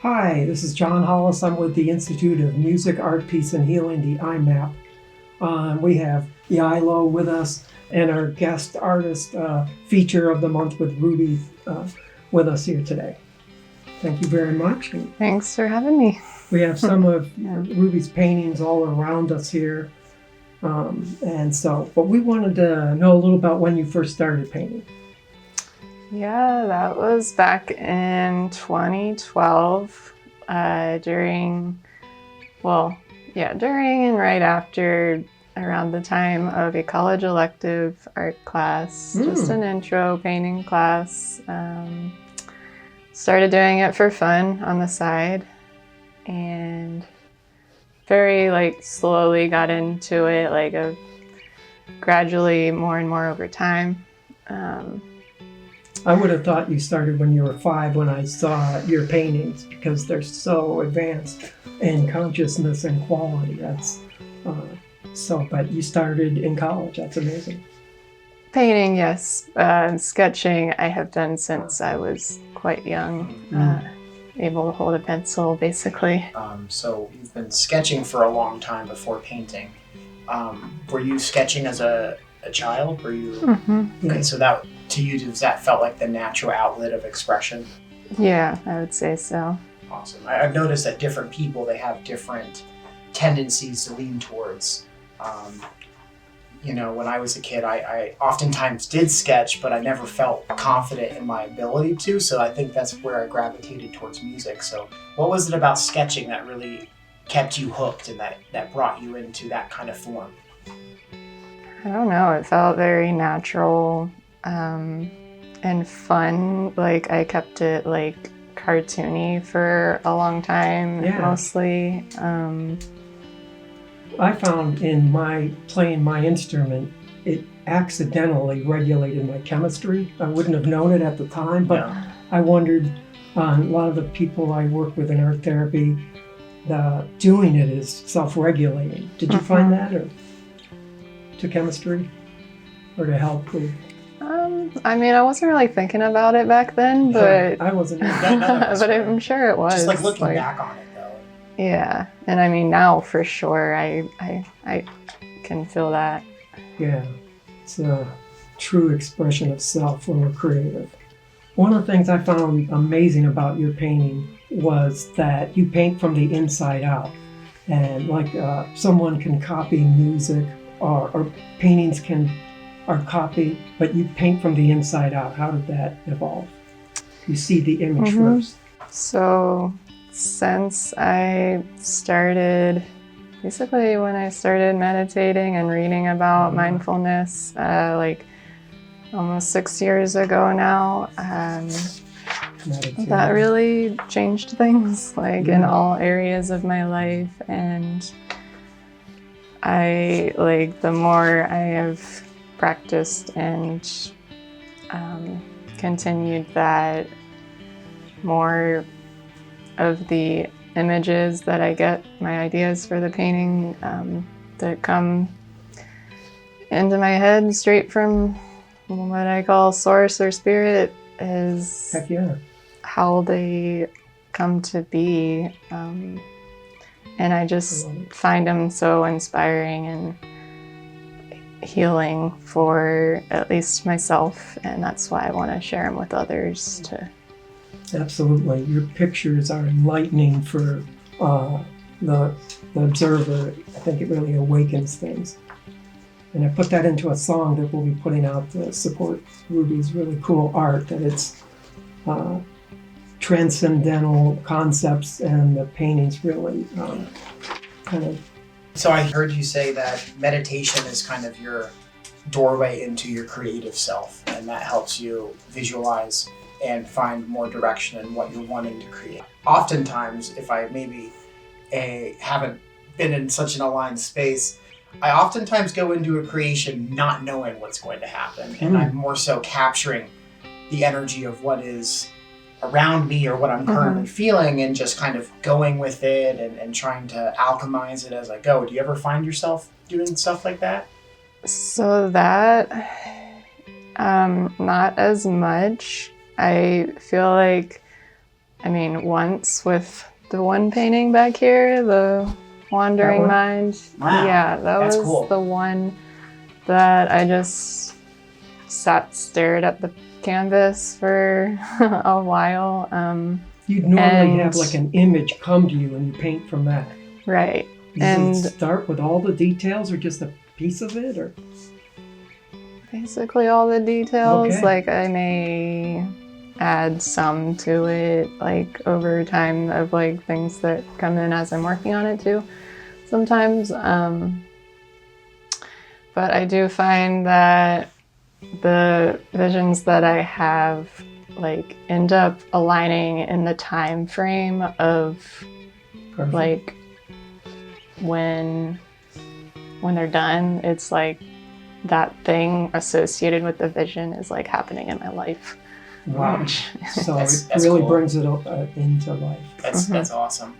Hi, this is John Hollis. I'm with the Institute of Music, Art, Peace, and Healing, the IMAPH. We have YILO with us and our guest artist feature of the month with Ruby with us here today. Thank you very much. Thanks for having me. We have some of Ruby's paintings all around us here. But we wanted to know a little about when you first started painting. Yeah, that was back in 2012, during and right after, around the time of a college elective art class, just an intro painting class. Started doing it for fun on the side, and very slowly got into it, gradually more and more over time. I would have thought you started when you were 5 when I saw your paintings because they're so advanced in consciousness and quality. But you started in college. That's amazing. Painting, yes. Sketching I have done since I was quite young, able to hold a pencil, basically. So you've been sketching for a long time before painting. Were you sketching as a child? Were you? Mm-hmm. Okay, so that to you, does that felt like the natural outlet of expression? Yeah, I would say so. Awesome. I've noticed that different people, they have different tendencies to lean towards. When I was a kid, I oftentimes did sketch, but I never felt confident in my ability to, so I think that's where I gravitated towards music. So what was it about sketching that really kept you hooked and that brought you into that kind of form? I don't know, it felt very natural and fun. I kept it cartoony for a long time, mostly. I found in playing my instrument, it accidentally regulated my chemistry. I wouldn't have known it at the time, but I wondered, a lot of the people I work with in art therapy, doing it is self-regulating. Did you find that, or to chemistry, or to help with? I wasn't really thinking about it back then, but I wasn't. But I'm sure it was. Just looking back on it, though. Yeah, and now for sure, I can feel that. Yeah, it's a true expression of self when we're creative. One of the things I found amazing about your painting was that you paint from the inside out, and someone can copy music, or paintings are copied, but you paint from the inside out. How did that evolve? You see the image first. So since I started, basically when I started meditating and reading about mindfulness, almost 6 years ago now, that really changed things, in all areas of my life. And the more I have practiced and continued that, more of the images that I get, my ideas for the painting, that come into my head straight from what I call source or spirit, is how they come to be. And I just find them so inspiring and healing for at least myself, and that's why I want to share them with others too. Absolutely. Your pictures are enlightening for the observer. I think it really awakens things. And I put that into a song that we'll be putting out to support Ruby's really cool art, that it's transcendental concepts, and the paintings really kind of. So I heard you say that meditation is kind of your doorway into your creative self, and that helps you visualize and find more direction in what you're wanting to create. Oftentimes, if I maybe haven't been in such an aligned space, I oftentimes go into a creation not knowing what's going to happen, and I'm more so capturing the energy of what is around me or what I'm currently feeling, and just kind of going with it and trying to alchemize it as I go. Do you ever find yourself doing stuff like that? So that, not as much. I feel like I mean, once with the one painting back here, the Wandering Mind. Wow. Yeah, that That's was cool. the one that I just stared at the canvas for a while. You'd normally And- have like an image come to you and you paint from that. Right. Does And- it start with all the details or just a piece of it? Or Basically all the details. Okay. Like I may add some to it, like over time of like things that come in as I'm working on it too sometimes. But I do find that the visions that I have like end up aligning in the time frame of perfect. like when they're done. It's like that thing associated with the vision is like happening in my life. Wow. Which- So That's it really cool. brings it into life. That's awesome.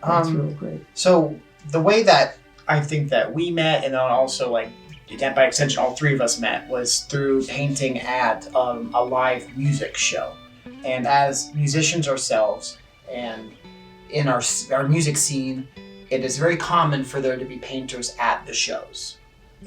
That's really great. So the way that I think that we met, and then also like by extension all three of us met, was through painting at a live music show. And as musicians ourselves, and in our music scene, it is very common for there to be painters at the shows.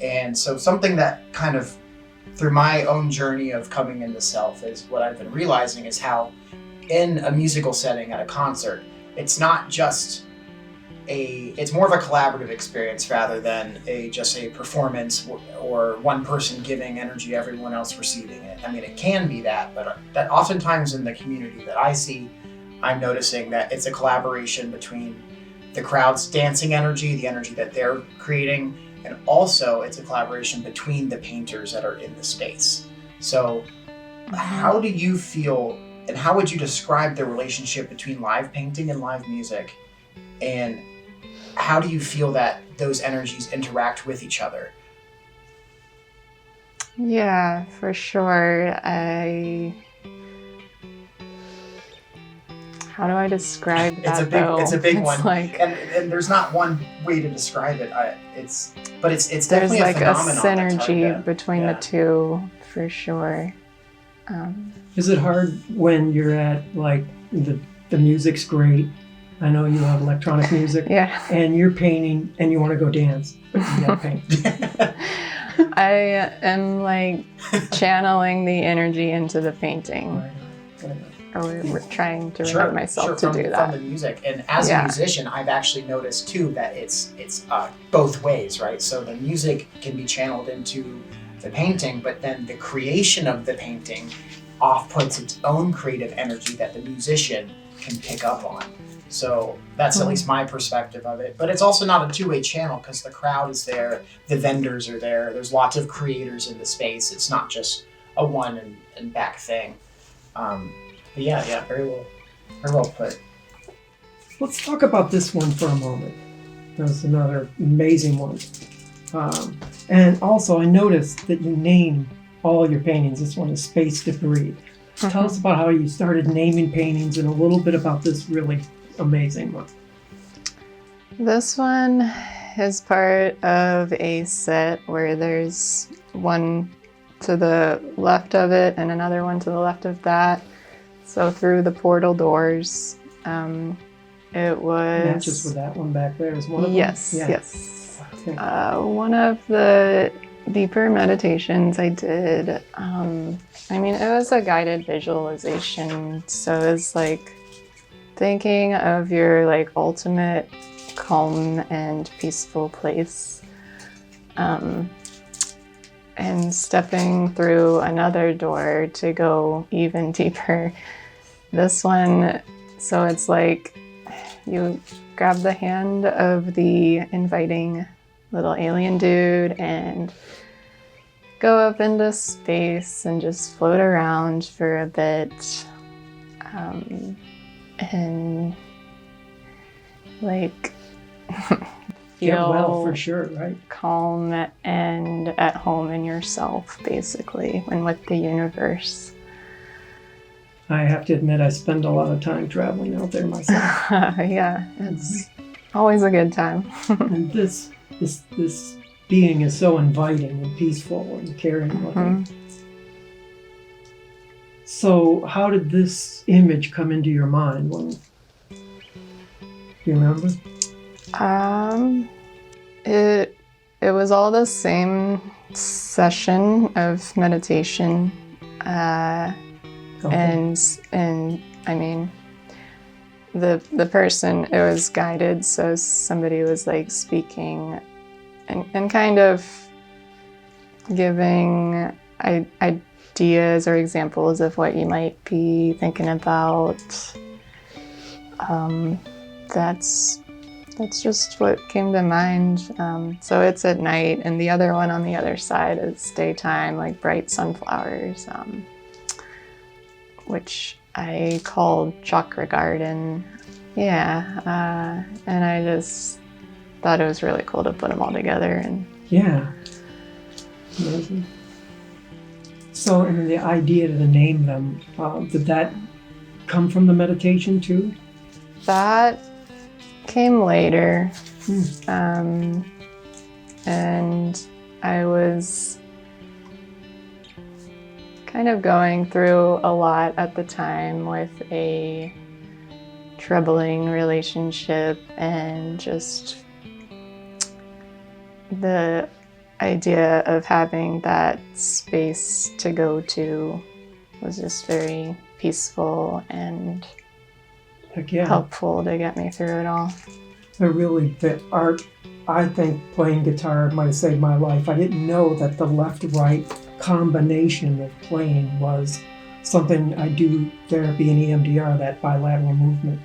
And so something that kind of through my own journey of coming into self is what I've been realizing is how in a musical setting at a concert, it's not just it's more of a collaborative experience rather than just a performance or one person giving energy, everyone else receiving it. I mean, it can be that, but that oftentimes in the community that I see, I'm noticing that it's a collaboration between the crowd's dancing energy, the energy that they're creating, and also it's a collaboration between the painters that are in the space. So how do you feel, and how would you describe the relationship between live painting and live music? And how do you feel that those energies interact with each other? Yeah, for sure. How do I describe that? It's a big one. Like, And there's not one way to describe it. It's there's definitely like a a phenomenon. that's hard synergy to- between yeah. the two, for sure. Is it hard when you're at like the music's great? I know you love electronic music. Yeah. And you're painting and you want to go dance, but you gotta paint. I am like channeling the energy into the painting. Right. Or we're trying to Sure, remind myself sure, to from, do from that. the music. And as a Yeah. musician, I've actually noticed too that it's both ways, right? So the music can be channeled into the painting, but then the creation of the painting off-puts its own creative energy that the musician can pick up on. So that's at least my perspective of it. But it's also not a two-way channel because the crowd is there, the vendors are there, there's lots of creators in the space. It's not just a one and back thing. But yeah, very well put. Let's talk about this one for a moment. That's another amazing one. And also, I noticed that you name all your paintings. This one is Space to Breathe. Tell us about how you started naming paintings and a little bit about this really amazing one. This one is part of a set where there's one to the left of it and another one to the left of that. So through the portal doors, it was... Matches with that one back there is one of them? Yes, Yeah. yes. Okay. One of the deeper meditations I did, I mean, it was a guided visualization. So it's like thinking of your like ultimate calm and peaceful place. And stepping through another door to go even deeper. This one, so it's like you grab the hand of the inviting little alien dude and go up into space and just float around for a bit. And like Get feel well for sure, right? calm and at home in yourself, basically, and with the universe. I have to admit, I spend a lot of time traveling out there myself. Yeah, it's always a good time. And this being is so inviting and peaceful and caring looking. So how did this image come into your mind? Do you remember? It was all the same session of meditation, Okay. and I mean, the person, it was guided, so somebody was like speaking and kind of giving ideas or examples of what you might be thinking about. That's just what came to mind. So it's at night, and the other one on the other side is daytime, like bright sunflowers, which I called Chakra Garden. Yeah, and I just thought it was really cool to put them all together. And Yeah. Amazing. So, and the idea to name them, did that come from the meditation too? that came later. Hmm. And I was kind of going through a lot at the time with a troubling relationship, and just the idea of having that space to go to was just very peaceful and Heck yeah. helpful to get me through it all. The art, I think playing guitar might have saved my life. I didn't know that the left-right combination of playing was something I do therapy in EMDR, that bilateral movement.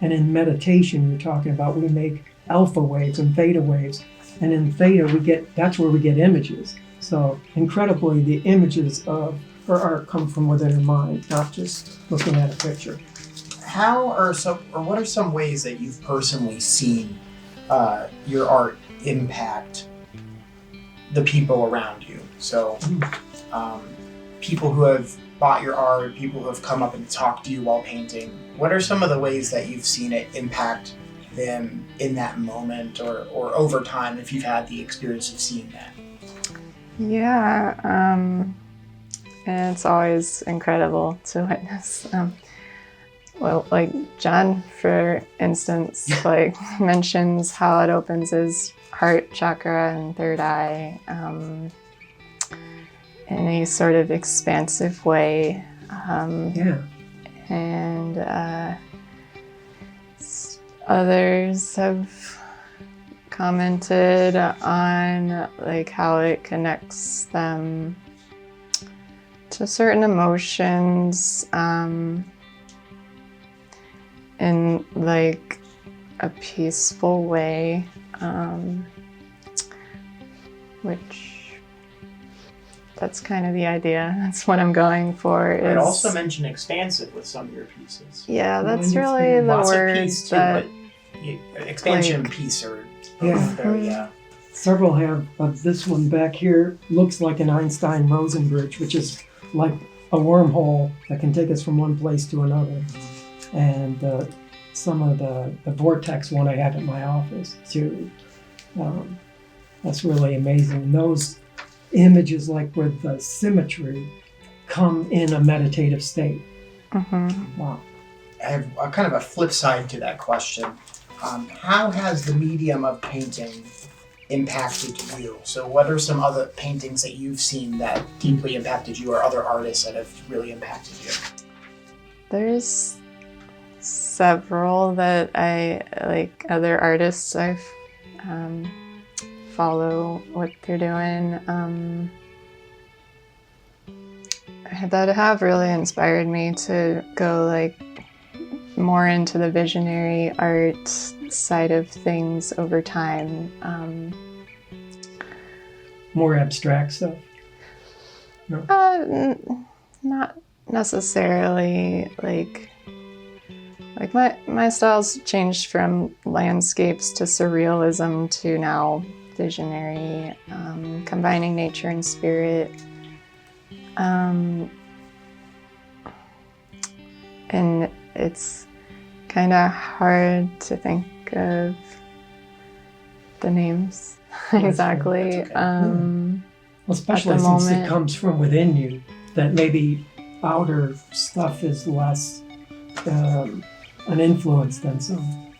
And in meditation, you're talking about we make alpha waves and theta waves. And in theta, that's where we get images. So incredibly, the images of her art come from within her mind, not just looking at a picture. What are some ways that you've personally seen your art impact the people around you? So, people who have bought your art, people who have come up and talked to you while painting. What are some of the ways that you've seen it impact them in that moment, or over time, if you've had the experience of seeing that? Yeah, and it's always incredible to witness. Well, like John, for instance, like mentions how it opens his heart chakra and third eye in a sort of expansive way. Yeah. And others have commented on like how it connects them to certain emotions in like a peaceful way, which that's kind of the idea. That's what I'm going for. I'd also mention expansive with some of your pieces. Yeah, that's really the Lots of word piece too, that but expansion and piece are very Several have, this one back here looks like an Einstein-Rosen bridge, which is like a wormhole that can take us from one place to another. And some of the vortex one I have at my office too. That's really amazing. And those images, like with the symmetry, come in a meditative state. Mm-hmm. Wow. I have a kind of a flip side to that question. How has the medium of painting impacted you? So what are some other paintings that you've seen that deeply impacted you, or other artists that have really impacted you? There's several that I like, other artists I've follow what they're doing that have really inspired me to go like more into the visionary art side of things over time. More abstract stuff? No? Not necessarily. Like my style's changed from landscapes to surrealism to now visionary, combining nature and spirit. And it's kind of hard to think of the names exactly. That's okay. Especially at the since moment. it comes from within you, that maybe outer stuff is less an influence than some.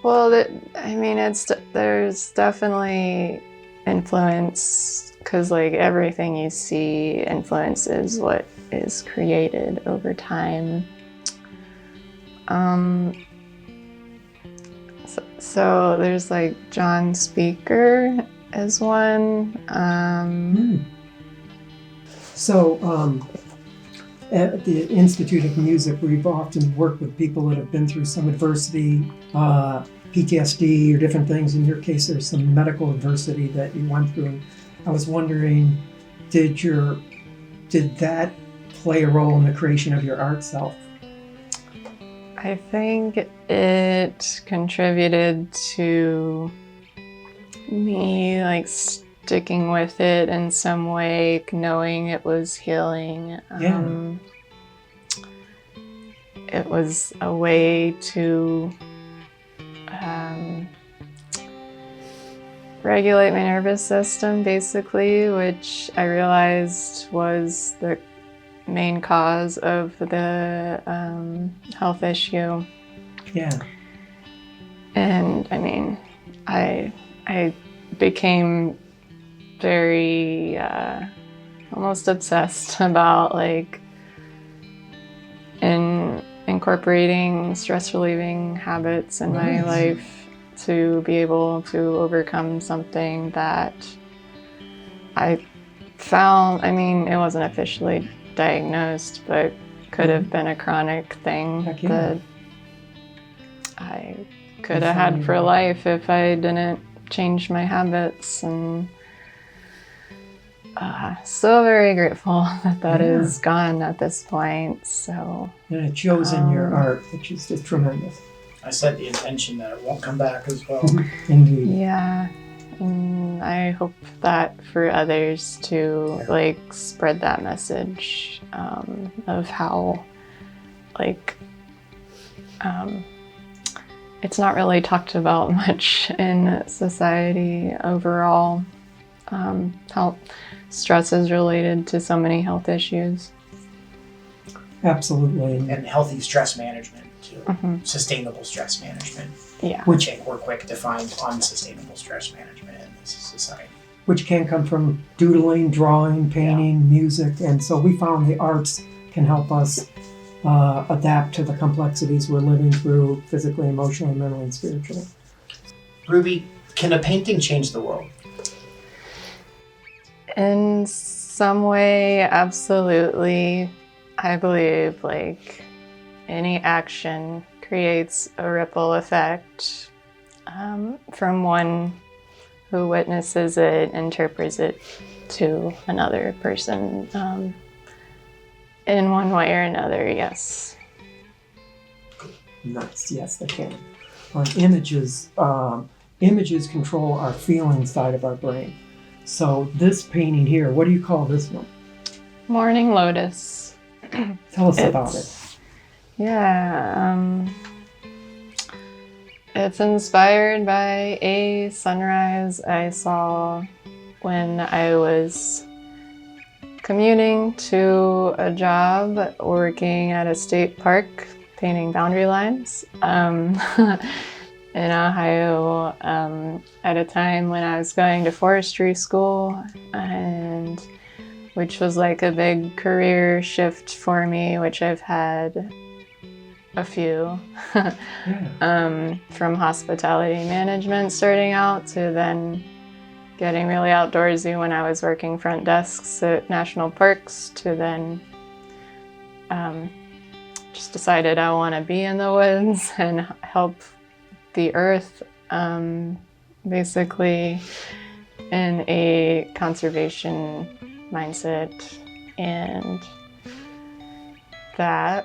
Well, there's definitely influence because like everything you see influences what is created over time. So there's like John Speaker as one. So at the Institute of Music, we've often worked with people that have been through some adversity, PTSD or different things. In your case, there's some medical adversity that you went through. And I was wondering, did that play a role in the creation of your art self? I think it contributed to me like sticking with it in some way, knowing it was healing. It was a way to regulate my nervous system, basically, which I realized was the main cause of the health issue. Yeah. And I mean, I became very almost obsessed about like incorporating stress relieving habits in my life to be able to overcome something that I found, I mean, it wasn't officially diagnosed, but could have been a chronic thing that I could have had for life if I didn't change my habits. And so very grateful that is gone at this point. So and it shows in your art, which is just tremendous. I set the intention that it won't come back as well. Indeed. Yeah. And I hope that for others to like spread that message of how like it's not really talked about much in society overall, how stress is related to so many health issues. Absolutely. And healthy stress management too. Sustainable stress management. Yeah. Which we're quick to find unsustainable stress management in this society. Which can come from doodling, drawing, painting, music. And so we found the arts can help us adapt to the complexities we're living through physically, emotionally, mentally, and spiritually. Ruby, can a painting change the world? In some way, absolutely. I believe like any action creates a ripple effect from one who witnesses it, interprets it to another person in one way or another, yes. Nice, yes, they can. Images control our feeling side of our brain. So this painting here, what do you call this one? Morning Lotus. Tell us about it. Yeah, it's inspired by a sunrise I saw when I was commuting to a job working at a state park painting boundary lines in Ohio at a time when I was going to forestry school, and which was like a big career shift for me, which I've had a few from hospitality management starting out to then getting really outdoorsy when I was working front desks at national parks to then just decided I want to be in the woods and help the earth basically in a conservation mindset, and that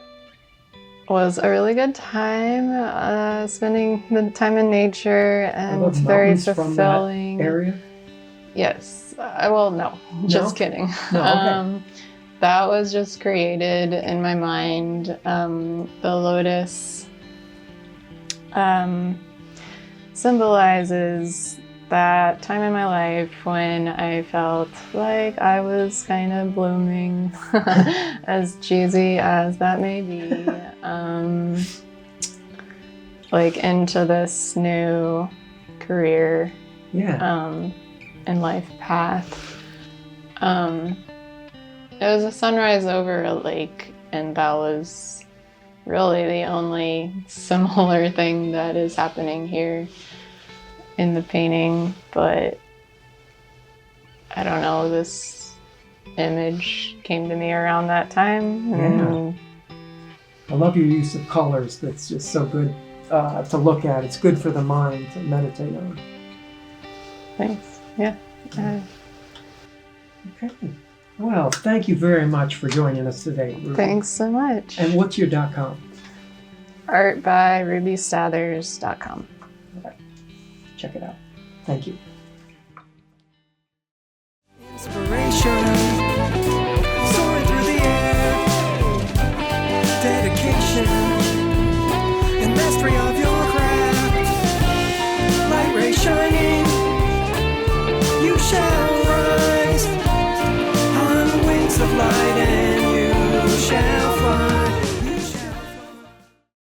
was a really good time spending the time in nature and very fulfilling. From that area? Yes. Well, no, just kidding. No, okay. That was just created in my mind. The lotus symbolizes that time in my life when I felt like I was kind of blooming, as cheesy as that may be, like into this new career and life path. It was a sunrise over a lake, and that was really the only similar thing that is happening here in the painting. But I don't know, this image came to me around that time. And I love your use of colors. That's just so good to look at. It's good for the mind to meditate on. Thanks. Yeah. Okay. Well, thank you very much for joining us today, Ruby. Thanks so much. And what's your .com? Art by rubystathers.com. Okay. Check it out. Thank you. Inspiration, soaring through the air. Dedication and mastery of your craft. Light ray shining, you shall rise on wings of light, and you shall fly.